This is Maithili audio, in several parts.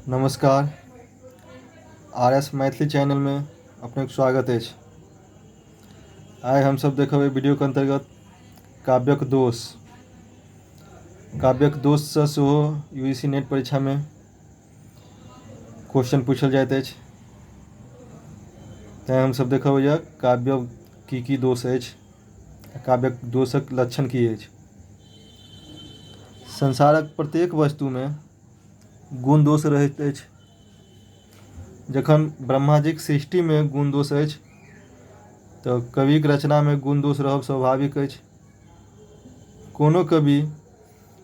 नमस्कार। आर एस मैथिली चैनल में अपने स्वागत है। आइ हम सब देखब वीडियो के अंतर्गत काव्यक दोष। काव्यक दोष से सेहो यूजीसी नेट परीक्षा में क्वेश्चन पूछल जाइत अछि। तैं हम सब देखब यह काव्य की दोष अछि, काव्यक दोषक लक्षण की अछि। संसारक प्रत्येक वस्तु में गुण दोष रहैत अछि। जखन ब्रह्माजीक सृष्टि में गुण दोष अछि तो कविक रचना में गुण दोष रहब स्वाभाविक अछि। कोनो कवि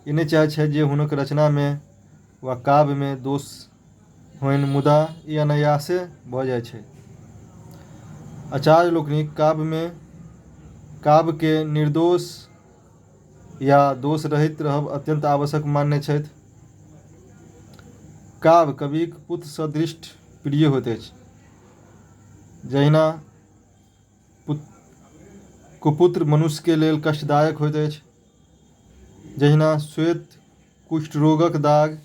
ई नहि चाहै छथि जे हुनक रचना में वा काव्य में दोष होइन, मुदा ई अनायासे भऽ जाइ छै। आचार्य लोकनि काव्य के निर्दोष या दोष रहित रहब अत्यंत आवश्यक मानने छथि। काव्य कविक पुत्र सदृश प्रिय होइत अछि। जहिना कुपुत्र मनुष्य के लेल कष्टदायक होइत अछि, जहिना श्वेत कुष्ठ रोगक दाग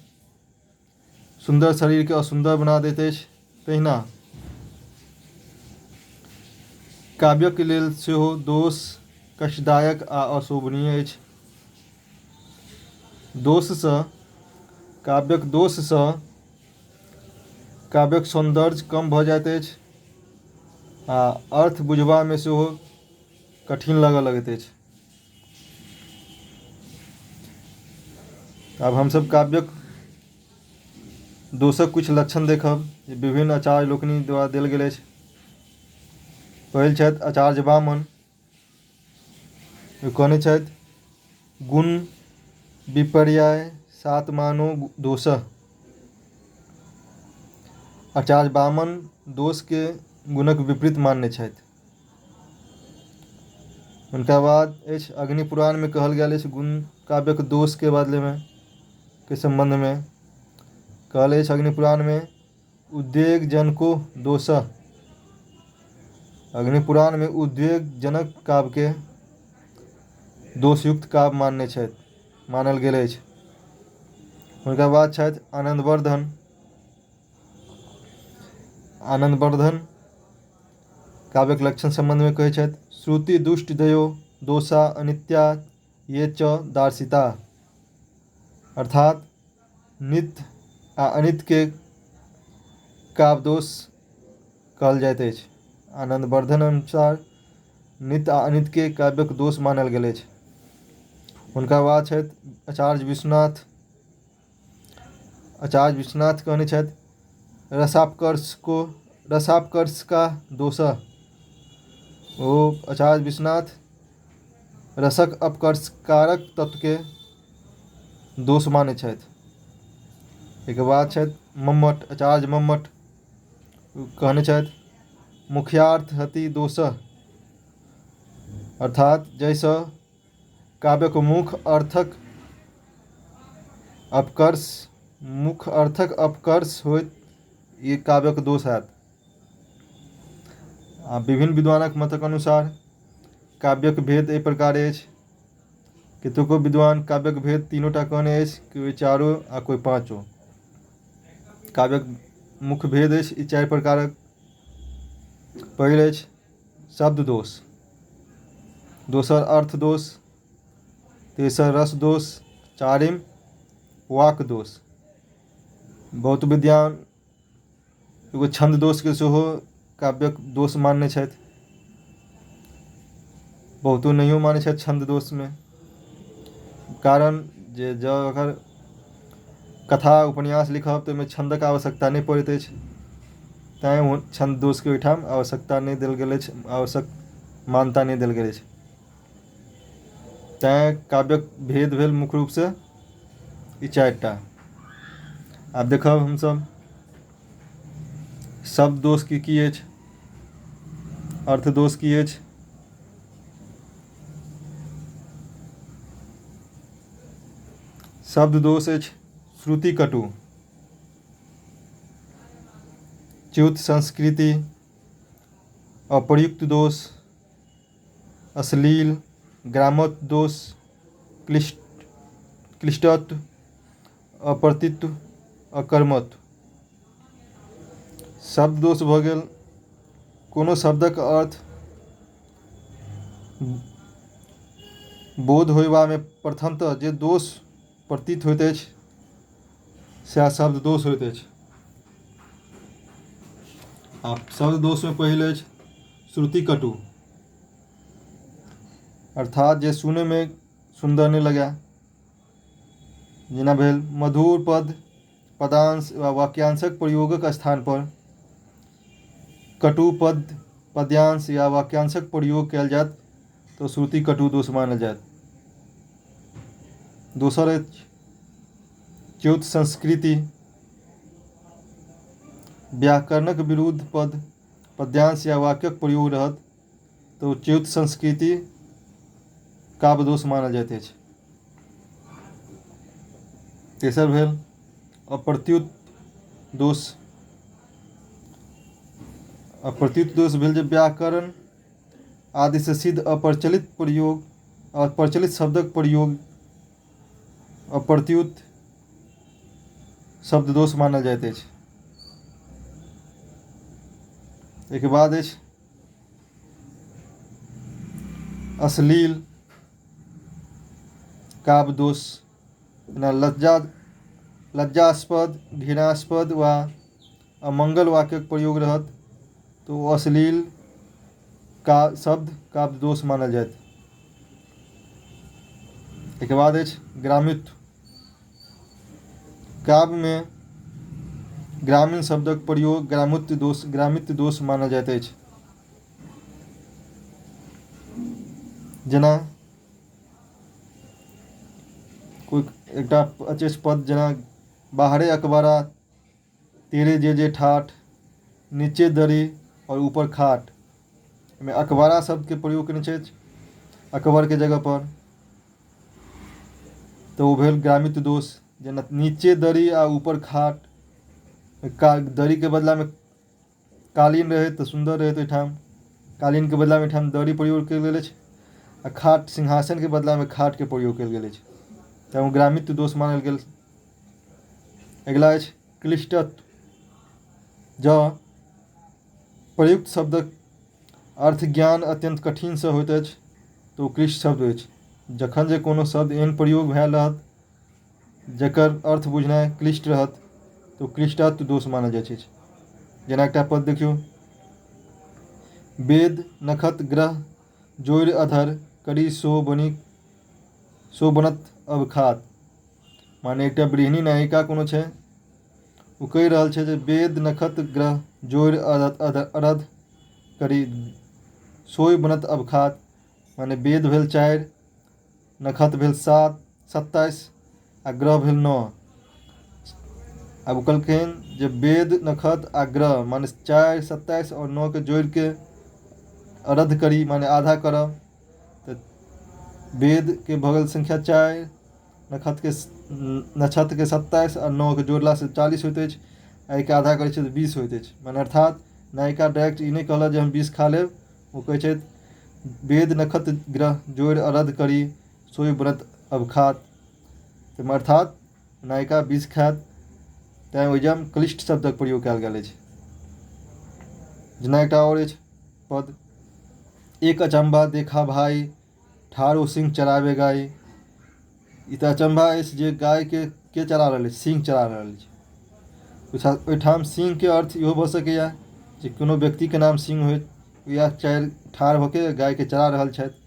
सुंदर शरीर के असुंदर बना दैत अछि, तहिना काव्यक लेल सेहो दोष कष्टदायक आ अशोभनीय अछि। काव्यक सौंदर्य कम भऽ जाइत अछि आ अर्थ बुझबा में सेहो कठिन लगऽ लगैत अछि। अब हम सब काव्यक दोषक कुछ लक्षण देखब जे विभिन्न आचार्य लोकनि द्वारा देल गेल अछि। पहिल छथि आचार्य वामन। कहने छथि गुण विपर्याय सातमानो दोषः। आचार्य वामन दोष के गुणक विपरीत मानने छथि। उनका बाद अछि अग्नि पुराण में कहल गेल अछि गुण काव्यक दोष के बदले में के संबंध में कहल अछि अग्नि पुराण में उद्वेग जनको दोषः। अग्नि पुराण में उद्वेग जनक काव्य के दोषयुक्त काव्य मानल गेल अछि। उनका बाद छथि आनंदवर्धन। आनंदवर्धन काव्यक लक्षण संबंध में कहै छथि श्रुति दुष्ट दयो दोषा अनित्या ये च दार्शिता। अर्थात नित्य आ अनित्य के काव्य दोष कहल जाइत अछि। आनंदवर्धन अनुसार नित्य आ अनित्य के काव्यक दोष मानल गेल अछि। उनका बाद छथि आचार्य विश्वनाथ। आचार्य विश्वनाथ कहने छथि रसापकर्ष का दोषः। वो आचार्य विश्वनाथ रसक अपकर्षकारक तत्व के दोष माने छथि। एक बाद छथि मम्मट। आचार्य मम्मट कहने छथि मुख्यार्थ हति दोषः। अर्थात जैसा काव्यक मुख्य अर्थक अपकर्ष होइत ये काव्यक दोष हैत। विभिन्न विद्वानक मतक अनुसार काव्यक भेद एहि प्रकार अछि। कतेको विद्वान काव्यक भेद तीनोटा कहने अछि, कोई चारो आ कोई पाँचो। काव्यक मुख्य भेद अछि ई चारि प्रकारक। पहिल अछि शब्द दोष, दोसर अर्थ दोष, तेसर रस दोष, चारिम वाक दोष। बहुत विद्वान एगो छंद दोष के सेहो काव्यक दोष मानने छथि। बहुतो नहियो माने छथि छंद दोष में। कारण जे अगर कथा उपन्यास लिखब तो में छंदक आवश्यकता नहीं पड़ैत अछि, तैं छंद दोष के ओहिठाम आवश्यकता नहीं देल गेल अछि, आवश्यक मान्यता नहीं देल गेल अछि। तैं काव्यक भेद भेल मुख्य रूप से ई चारिटा। आब देखब हम सब शब्द दोष की अछि, अर्थ दोष की अछि। शब्द दोष अछि श्रुति कटु, च्युत संस्कृति, अप्रयुक्त दोष, अश्लील, ग्रामत्व दोष, क्लिष्टत्व, अप्रतित्व, अकर्मत्व। शब्द दोष भऽ गेल कोनो शब्दक अर्थ बोध होयबामे प्रथमतः जे दोष प्रतीत होइत अछि सएह शब्द दोष होइत अछि। आ शब्द दोषमे पहिल अछि श्रुति कटु, अर्थात जे सुनैमे सुन्दर नहि लगै, जेना भेल मधुर पद पदांश वा वाक्यांशक प्रयोगक स्थान पर कटु पद पद्यांश या वाक्यांशक प्रयोग कयल जायत तो श्रुति कटु दोष मानल जायत। दोसर अछि च्युत संस्कृति, व्याकरणक विरुद्ध पद पद्यांश या वाक्यक प्रयोग रहत तो च्युत संस्कृति काव्य दोष मानल जाइत अछि। तेसर भेल अप्रत्युत दोष। अप्रत्युत दोष भेल जे व्याकरण आदि से सिद्ध अप्रचलित शब्दक प्रयोग अप्रत्युत शब्द दोष मानल जाइत अछि। एहिके बाद अछि अश्लील काव्य दोष, जेना लज्जास्पद घृणास्पद वा अमंगल वाक्यक प्रयोग रहत तो अश्लील का शब्द काव्य दोष मानल जायत। एहिके बाद अछि ग्राम्यत्व। काव्य में ग्रामीण शब्दक प्रयोग ग्राम्यत्व दोष मानल जाइत अछि। जेना कोई एकटा अचेश पद जेना बाहरे अकबरा तेरे जे ठाठ नीचे दरी और ऊपर खाट में अकबरा शब्द के प्रयोग केने छथि अकबर के जगह पर तो ओ भेल ग्राम्यत्व दोष। जेना नीचे दरी आ ऊपर खाट, दरी के बदला में कालीन रहे तो सुंदर रहे, ओहिठाम कालीन के बदला में एहिठाम दरी प्रयोग कयल गेल अछि आ खाट सिंहासन के बदला में खाट के प्रयोग कयल गेल अछि, तैं ग्राम्यत्व दोष मानल गेल। अगिला अछि क्लिष्टत्व। जँ प्रयुक्त शब्दक अर्थ ज्ञान अत्यंत कठिन से होइत अछि तो ओ क्लिष्ट शब्द अछि। जखन जे कोनो शब्द एहन प्रयोग भेल रहत जकर अर्थ बुझनाइ क्लिष्ट रहत तो क्लिष्टत्व दोष मानल जाइत अछि। जेना एकटा पद देखियौ, वेद नखत ग्रह जोड़ि अधर करी सो बनत अब खात। माने एकटा गृहिणी नायिका कोनो छै, ओ कहि रहल छै जे वेद नखत ग्रह जोड़ि अरध करी सोई बनत अब खात। माने वेद भेल 4, नखत भेल 7 27 आ ग्रह भेल 9। अब कहलखिन जे वेद नखत आ ग्रह माने 4 27 और 9 के जोड़ के अरध करी माने आधा करब, तो वेद के भगल संख्या 4 नक्षत्र के 27 और 9 के जोड़ला से 40 होइत अछि, एहि के आधा करै छै तो 20 होइत अछि। माने अर्थात नायिका डायरेक्ट ई नहि कहलक जे हम 20 खा लेब, ओ कहै छै वेद नखत ग्रह जोड़ अरध करी सोई व्रत अब खात। अर्थात नायिका 20 खायत, तैं ओहिजाँ क्लिष्ट शब्दक प्रयोग कयल गेल अछि। जेना एकटा और अछि पद, एक अचंभा देखा भाई ठाढ़ो सिंह चरावे गाय। ई तऽ अचंभा अछि जे गाय के चरा रहल अछि, सिंह चरा रहल अछि। ओहिठाम सिंह के अर्थ इहो भऽ सकैया जे कोनो व्यक्ति के नाम सिंह होइत, या 4 ठाढ़ होके गाय के चरा रहल छथि।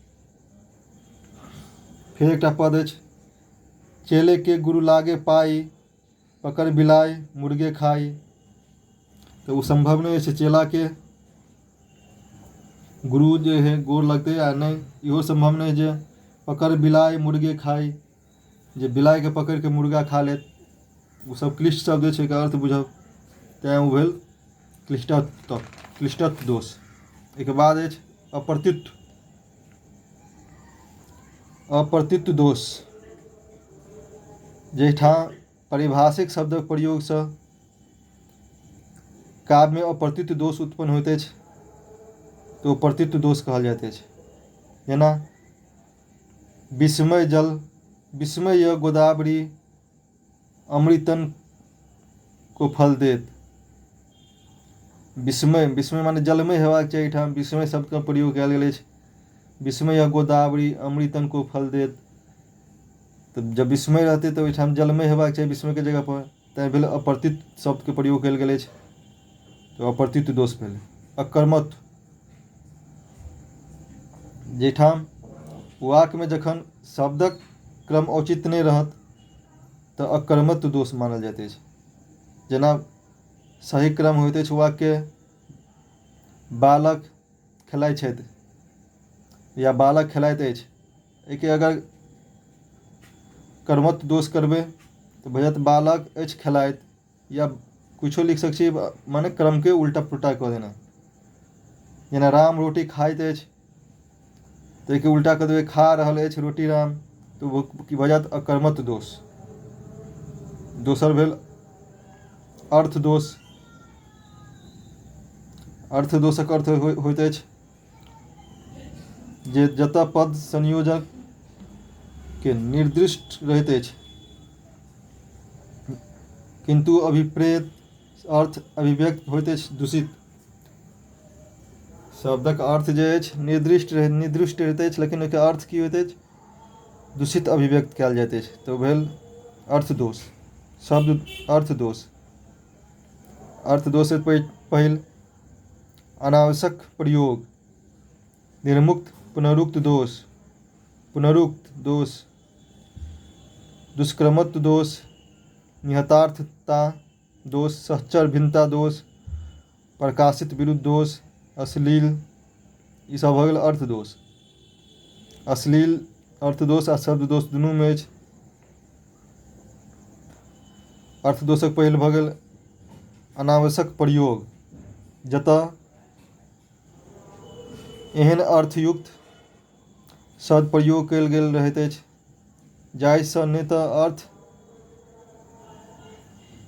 फिर एकटा पद अछि, चेले के गुरु लागे पाई पकड़ बिलाय मुर्गे खाई। तो वो संभव नहीं है चेला के गुरु जे है गोर लगते आ नहीं, इहो संभव नहीं जे पकड़ बिलाय मुर्गे खाई, जे बिलाय के पकड़ के मुर्गा खा लेत। वो सब क्लिष्ट शब्द छै, एकर अर्थ बुझब, तैं ओ भेल क्लिष्टत्व दोष। एहिके बाद अछि अप्रत्युत दोष, जाहिठाम पारिभाषिक शब्दक प्रयोग से काव्य में अप्रत्युत दोष उत्पन्न होइत अछि तो प्रत्युत दोष कहल जाइत अछि। जेना विस्मय गोदावरी अमृतन को फल देत। विस्मय, विस्मय माने जलमय हेबाक चाही। एहिठाम विस्मय शब्दके प्रयोग कयल गेल अछि। विस्मय गोदावरी अमृतन को फल देत। तऽ जब विस्मय रहतै तऽ ओहिठाम जलमय हेबाक चाही विस्मयके जगह पर, तैँ भेल अपरतित शब्दके प्रयोग कयल गेल अछि। तऽ अपरतित दोष भेल। अकर्मत्व, जाहिठाम वाक्यमे जखन शब्दक क्रम औचित्य नहि रहत तऽ अकर्मत्व दोष मानल जाइत अछि। जेना सही क्रम होइत अछि वाक्य बालक खेलाइत छथि या बालक खेलाइत अछि, एहिके अगर कर्मत्व दोष करबै तऽ भऽ जायत बालक अछि खेलाइत, या कुछो लिख सकै छी माने क्रमके उल्टा पुल्टा कऽ देना। जेना राम रोटी खाइत अछि तऽ एहिके उल्टा कऽ देबै खा रहल अछि रोटी राम, तऽ ओ की भऽ जायत अकर्मत्व दोष। दोसर भेल अर्थ दोष। अर्थ दोषक अर्थ होइत अछि जे जतऽ पद संयोजक के निर्दिष्ट रहैत अछि किंतु अभिप्रेत अर्थ अभिव्यक्त होइत अछि दूषित। शब्दक अर्थ जे अछि निर्दिष्ट रहैत अछि, लेकिन ओहिके अर्थ की होइत अछि दूषित अभिव्यक्त कयल जाइत अछि, तऽ भेल अर्थ दोष। शब्द अर्थ दोष। अर्थ दोष पहिल अनावश्यक प्रयोग, निर्मुक्त पुनरुक्त दोष, पुनरुक्त दोष, दुष्क्रमत्व दोष, निहतार्थता दोष, सहचर भिन्नता दोष, प्रकाशित विरुद्ध दोष, अश्लील, ई सब भऽ गेल अर्थ दोष। अश्लील अर्थ दोष आ शब्द दोष दुनूमे अछि। अर्थ दोषक पहिल भऽ गेल अनावश्यक प्रयोग, जतऽ एहन अर्थयुक्त शब्द प्रयोग कयल गेल रहैत अछि जाहिसँ नहि तऽ अर्थ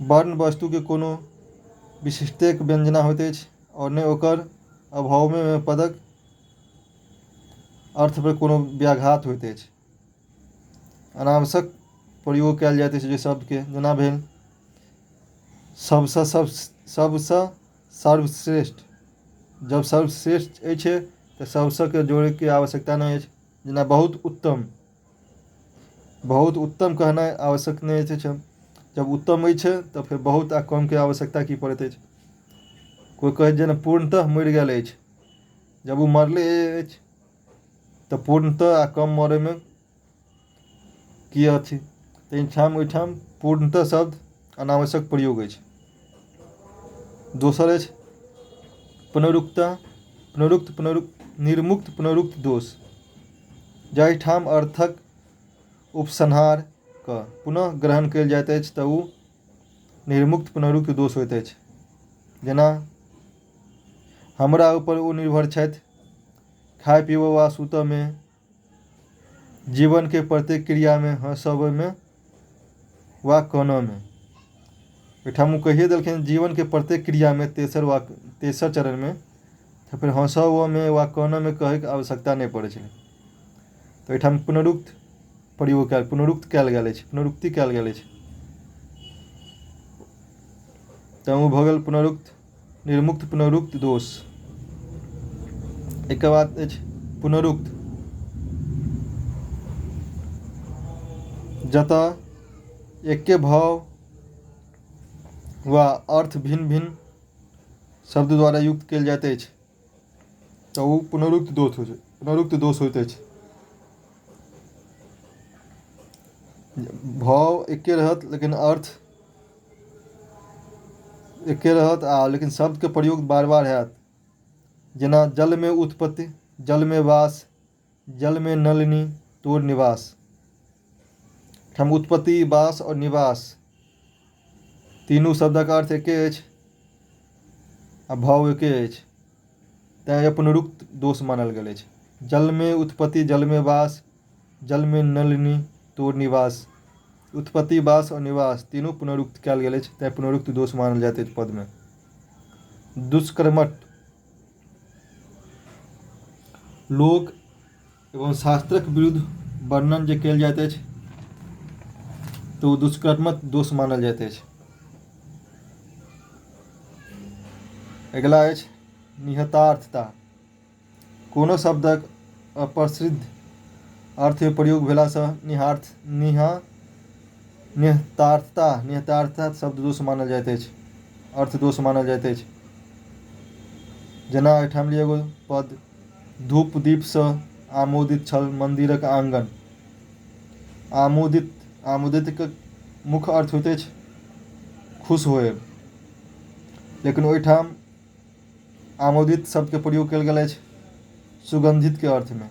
वर्ण वस्तुके कोनो विशिष्टक व्यंजना होइत अछि और नहि ओकर अभावमे पदक अर्थ पर कोनो व्याघात होइत अछि। अनावश्यक प्रयोग कयल जाइत अछि जे शब्दके, जेना भेल सबसँ सर्वश्रेष्ठ। जब सर्वश्रेष्ठ अछि तऽ सबसँ के जोड़ैके आवश्यकता नहि अछि। जेना बहुत उत्तम, बहुत उत्तम कहनाइ आवश्यक नहि अछि। जब उत्तम अछि तऽ फेर बहुत आ कमके आवश्यकता की पड़ैत अछि। कोइ कहैत जेना पूर्णतः मरि गेल अछि, जब ओ मरले अछि तऽ पूर्णतः आ कम मरैमे की अथी, तऽ ओहिठाम पूर्णतः शब्द अनावश्यक प्रयोग अछि। दोसर अछि निर्मुक्त पुनरुक्त दोष, जाहिठाम अर्थक उपसंहारके पुनः ग्रहण कयल जाइत अछि तऽ ओ निर्मुक्त पुनरुक्त दोष होइत अछि। जेना हमरा ऊपर ओ निर्भर छथि, खाय पीबऽ वा सुतऽमे, जीवनके प्रत्येक क्रियामे, हँसबऽमे वा कानऽमे। ओहिठाम ओ कहिए देलखिन जीवनके प्रत्येक क्रियामे, तेसर चरणमे, तऽ फेर हँसऽमे वा कानऽमे कहैके आवश्यकता नहि पड़ै छै। तऽ ओहिठाम पुनरुक्त प्रयोग पुनरुक्त कयल गेल अछि, पुनरुक्ति कयल गेल अछि। तऽ ओ भऽ गेल पुनरुक्त, निर्मुक्त पुनरुक्त दोष। एकर बाद अछि पुनरुक्त, जतऽ एके भाव वा अर्थ भिन्न भिन्न शब्द द्वारा युक्त कयल जाइत अछि तऽ ओ पुनरुक्त दोष होइत अछि। भाव एके रहत लेकिन अर्थ एके रहत लेकिन शब्दके प्रयोग बार बार हैत। जेना जल में उत्पत्ति, जल में वास, जल में नलिनी तोर निवास। हम उत्पत्ति, वास और निवास तीनू शब्दक अर्थ एके अछि आ भाव एके अछि, तैँ पुनरुक्त दोष मानल गेल अछि। जल में उत्पत्ति, जल में वास, जल में नलिनी तोर निवास। उत्पत्ति, वास और निवास तीनू पुनरुक्त कयल गेल अछि, तैँ पुनरुक्त दोष मानल जाइत अछि पदमे। दुष्कर्मठ, लोक एवं शास्त्रक विरुद्ध वर्णन जे कयल जाइत अछि तऽ ओ दुष्कर्मक दोष मानल जाइत अछि। अगिला अछि निहितार्थता। कोनो शब्दक अप्रसिद्ध अर्थ में प्रयोग भेलासँ निहितार्थता शब्द दोष मानल जाइत अछि, अर्थ दोष मानल जाइत अछि। जेना एहिठाम लिअ एगो पद, धूप दीपसँ आमोदित छल मन्दिरक आंगन। आमोदितके मुख्य अर्थ होइत अछि खुश होएब, लेकिन ओहिठाम आमोदित शब्दके प्रयोग कयल गेल अछि सुगन्धित के अर्थ में।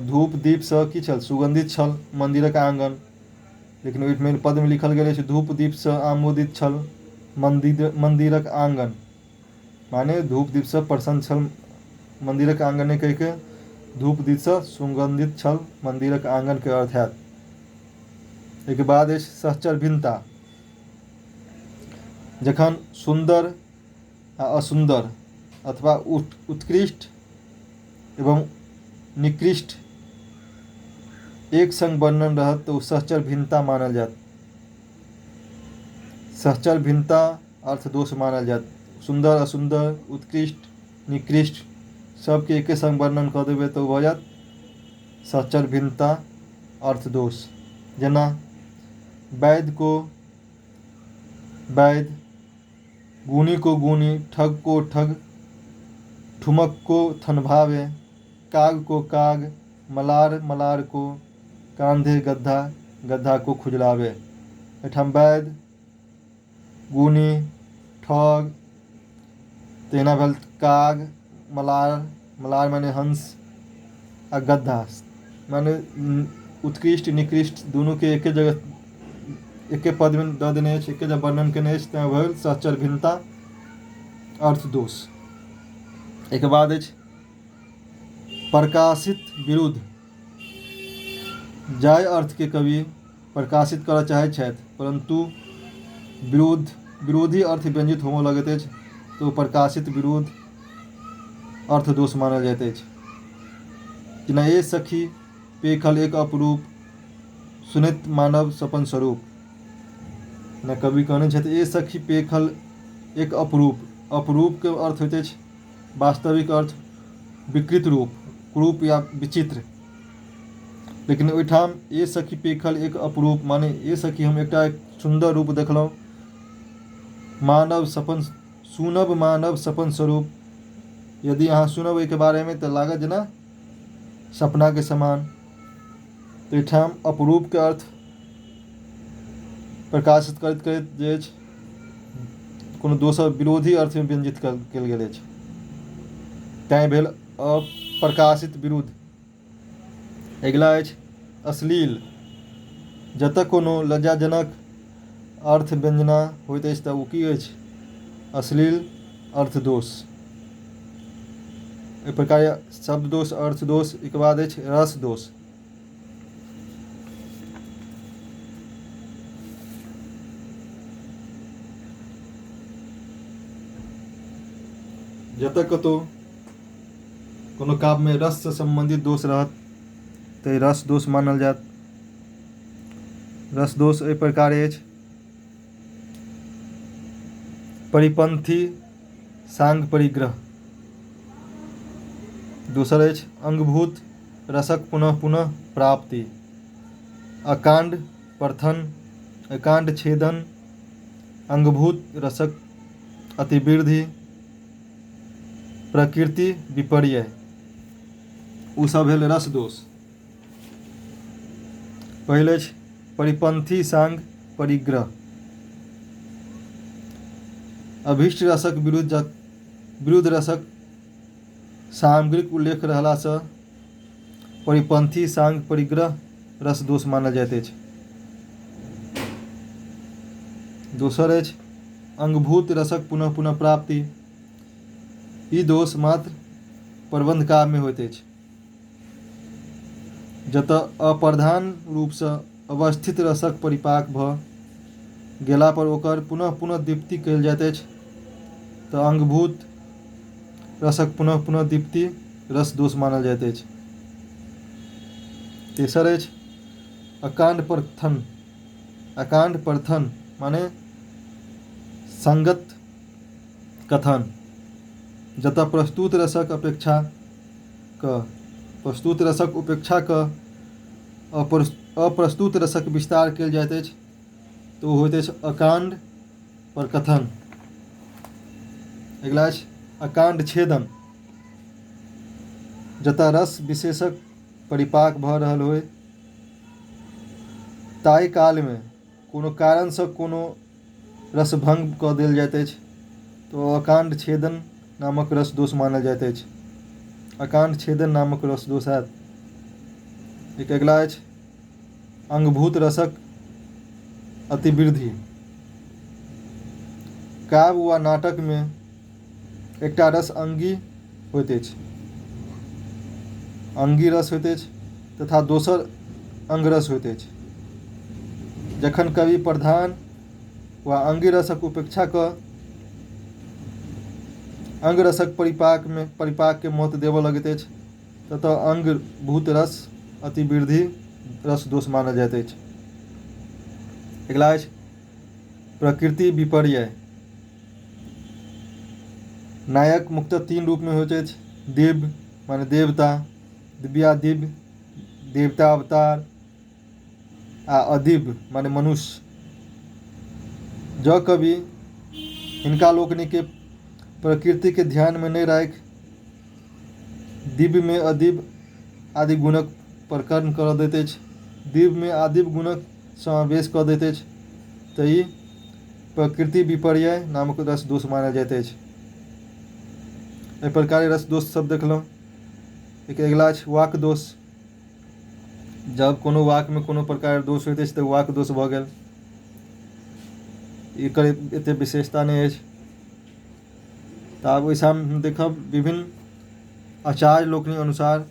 धूप दीपसँ की छल, सुगन्धित छल मन्दिरक आंगन, लेकिन ओहिठाम पद में लिखल गेल अछि धूप दीपसँ आमोदित छल मन्दिरक आंगन, माने धूप दीपसँ प्रसन्न छल मन्दिरक आंगन ने कहि के धूप दीपसँ सुगन्धित छल मन्दिरक आंगन के अर्थ हैत। एहिके बाद अछि सहचर भिन्नता। जखन सुन्दर आ असुन्दर अथवा उत्कृष्ट एवं निकृष्ट एक संग वर्णन रहत तो सहचर भिन्नता मानल जात। सहचर भिन्नता अर्थ दोष मानल जात। सुन्दर असुन्दर उत्कृष्ट निकृष्ट सबके एके संग वर्णन कऽ देबै तऽ भऽ जायत सहचर भिन्नता अर्थ दोष। जेना वैद्य को वैद्य, गुणी को गुणी, ठग को ठग, ठुमक को थनभावे, काग को काग, मलार मलार को, कांधे गद्धा गद्धा को खुजलावे। एहिठाम वैद्य, गुणी, ठग, तहिना भेल काग, मलार, मलार माने हंस, आ गद्धा माने उत्कृष्ट निकृष्ट दुनू के एके जगह एके पद में दऽ देने अछि, एके जगह वर्णन केने अछि, तेँ भेल सहचर भिन्नता अर्थ दोष। एहिके बाद अछि प्रकाशित विरुद्ध। जाहि अर्थ के कवि प्रकाशित करय चाहैत छथि परंतु विरोधी अर्थ व्यंजित होमय लगैत अछि तो प्रकाशित विरुद्ध अर्थ दोष मानल जाइत अछि। जेना ए सखी पेखल एक अपरूप, सुनित मानव सपन स्वरूप। ना कवि कहने छथि ए सखी पेखल एक अपरूप। अपरूप के अर्थ होइत अछि वास्तविक अर्थ विकृत रूप, कुरूप या विचित्र। लेकिन ओहिठाम ए सखी पेखल एक अपरूप माने ए सखी हम एकटा सुंदर रूप देखलहुँ, सुनब मानव सपन स्वरूप। यदि अहाँ सुनब एहिके बारेमे तऽ लागत जेना सपना के समान। तो एहिठाम अपरूप के अर्थ प्रकाशित करैत करैत जे अछि कोनो दोसर विरोधी अर्थ में व्यंजित कयल गेल अछि, तैँ भेल अप्रकाशित विरुद्ध। अगिला अछि अश्लील। जतऽ कोनो लज्जाजनक अर्थ व्यंजना होइत अछि तऽ ओ की अछि अश्लील अर्थ दोष। एहि प्रकार शब्द दोष अर्थ दोष। एहिके बाद अछि रस दोष। जतऽ कतौ कोनो काव्य में रस से संबंधित दोष रहत तऽ रस दोष मानल जायत। रस दोष एहि प्रकार अछि परिपंथी सांग परिग्रह। दोसर अछि अंगभूत रसक पुनः पुनः प्राप्ति, अकांड प्रथन, अकांड छेदन, अंगभूत रसक अतिवृद्धि, प्रकृति विपर्य। ओ सब भेल रस दोष। पहिल अछि परिपंथी सांग परिग्रह। अभीष्ट रसक विरुद्ध रसक सामग्रिक उल्लेख रहलासँ परिपंथी सांग परिग्रह रस दोष मानल जाइत अछि। दोसर अछि अंगभूत रसक पुनः पुनः प्राप्ति। ई दोष मात्र प्रबंध काव्य में होइत अछि, जतऽ अप्रधान रूपसँ अवस्थित रसक परिपाक भऽ गेला पर ओकर पुनः पुनः दीप्ति कयल जाइत अछि तऽ अंगभूत रसक पुनः पुनः दीप्ति रस दोष मानल जाइत अछि। तेसर अछि अकांड प्रथन। अकांड प्रथन माने संगत कथन। जतऽ प्रस्तुत रसक उपेक्षा क अप्रस्तुत रसक विस्तार कयल जाइत अछि तऽ ओ होइत अछि अकांड प्रकथन। अगिला अछि अकांड छेदन। जतऽ रस विशेषक परिपाक भऽ रहल होय ताहि कालमे कोनो कारणसँ कोनो रस भंग कऽ देल जाइत अछि तऽ ओ अकांड छेदन नामक रस दोष मानल जाइत अछि। अकांड छेदन नामक रस दोष हैत। एक अगिला अछि अंगभूत रसक अतिवृद्धि। काव्य वा नाटक में एकटा रस अंगी होइत अछि, अंगी रस होइत अछि तथा दोसर अंगरस होइत अछि। जखन कवि प्रधान वा अंगी रसक उपेक्षा कऽ अंगरसक परिपाक के महत्व देबऽ लगैत अछि ततऽ अंगभूत रस अतिवृद्धि रस दोष मानल जाइत अछि। अगिला अछि प्रकृति विपर्य। नायक मुख्यतः 3 रूप में होइत अछि, दिव्य माने देवता, दिव्यादिव्य देवता अवतार आ अदिव्य माने मनुष्य। जँ कवि हिनका लोकनि के प्रकृति के ध्यान में नहीं राखि दिव्य में अदिव्य आदि गुणक प्रकरण कऽ दैत अछि, दिव्य में आदिव्य गुणक समावेश कऽ दैत अछि तऽ ई प्रकृति विपर्य नामक रस दोष मानल जाइत अछि। एहि प्रकार रस दोष सब देखलहुँ। एक अगिला अछि वाक दोष। जब कोनो वाक में कोनो प्रकार दोष होइत अछि तऽ वाक दोष भऽ गेल। एकर एते विशेषता नहीं अछि। तऽ आब ओहिसँ हम देखब विभिन्न आचार्य लोकनि अनुसार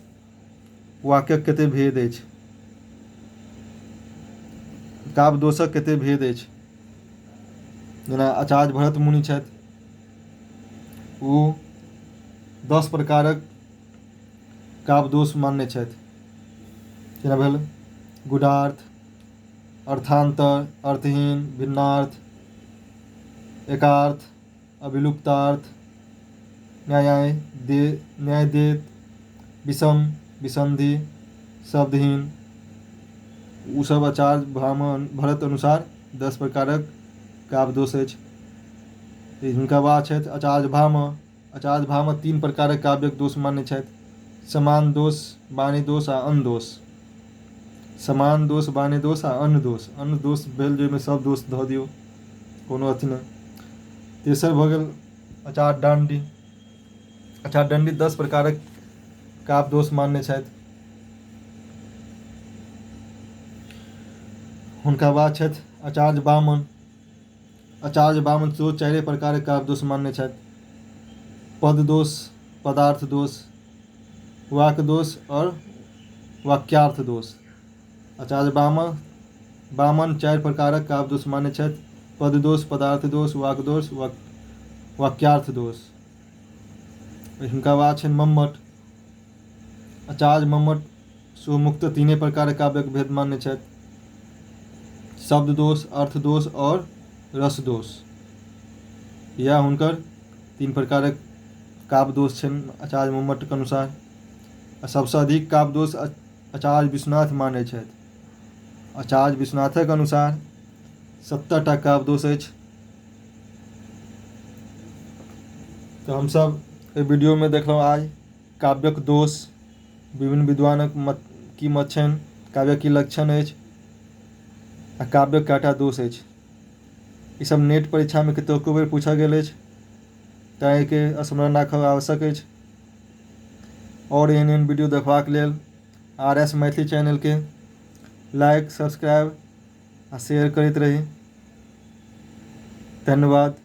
वाक्यक कते भेद अछि, काव्य दोषक कते भेद अछि। जेना आचार्य भरत मुनि छथि, ओ 10 प्रकारक काव्य दोष मानने छथि। जेना भेल गुणार्थ, अर्थांतर, अर्थहीन, भिन्नार्थ, एकार्थ, अभिलुप्तार्थ, न्यायदेत, विषम, विसंधि, शब्दहीन। उ सब आचार्य भरत अनुसार 10 प्रकारक काव्य दोष अछि। हिनका बाद छथि आचार्य भामा। आचार्य भामा 3 प्रकारक काव्यक दोष मानने छथि, समान दोष, वाणी दोष आ अन्न दोष। समान दोष, वाणी दोष आ अन्न दोष। अन्न दोष भेल जाहिमे सब दोष धऽ दियौ, कोनो अथी नहि। तेसर भऽ गेल आचार्य डांडी। आचार्य डांडी 10 प्रकारक काव्य दोष मानने छथि। हुनका बाद छथि आचार्य वामन। आचार्य वामन सेहो 4 प्रकारक काव्य दोष मानने छथि, पद दोष, पदार्थ दोष, वाक दोष और वाक्यार्थ दोष। आचार्य वामन 4 प्रकारक काव्य दोष मानने छथि, पद दोष, पदार्थ दोष, वाक दोष, वाक्यार्थ दोष। हिनका बाद छनि मम्मट। आचार्य मम्मट सेहो मुख्यतः 3 प्रकारक काव्यक भेद मानने छथि, शब्द दोष, अर्थ दोष और रस दोष। यह हुनकर 3 प्रकारक काव्य दोष छनि आचार्य मम्मट के अनुसार। सबसे अधिक काव्य दोष आचार्य विश्वनाथ मानै छथि। आचार्य विश्वनाथक अनुसार 70टा काव्य दोष अछि। तो हमसब एहि वीडियो में देखलहुँ आज काव्यक दोष, विभिन्न विद्वानक की मत छनि, काव्यक की लक्षण अछि आ काव्यक कएटा दोष अछि। ई सब नेट परीक्षा में कतेको बेर पूछल गेल अछि, तेँ एके स्मरण राखब आवश्यक अछि। और एहन वीडियो देखबाक लेल RS मैथिली चैनल के लाइक, सब्सक्राइब आ शेयर करैत रही। धन्यवाद।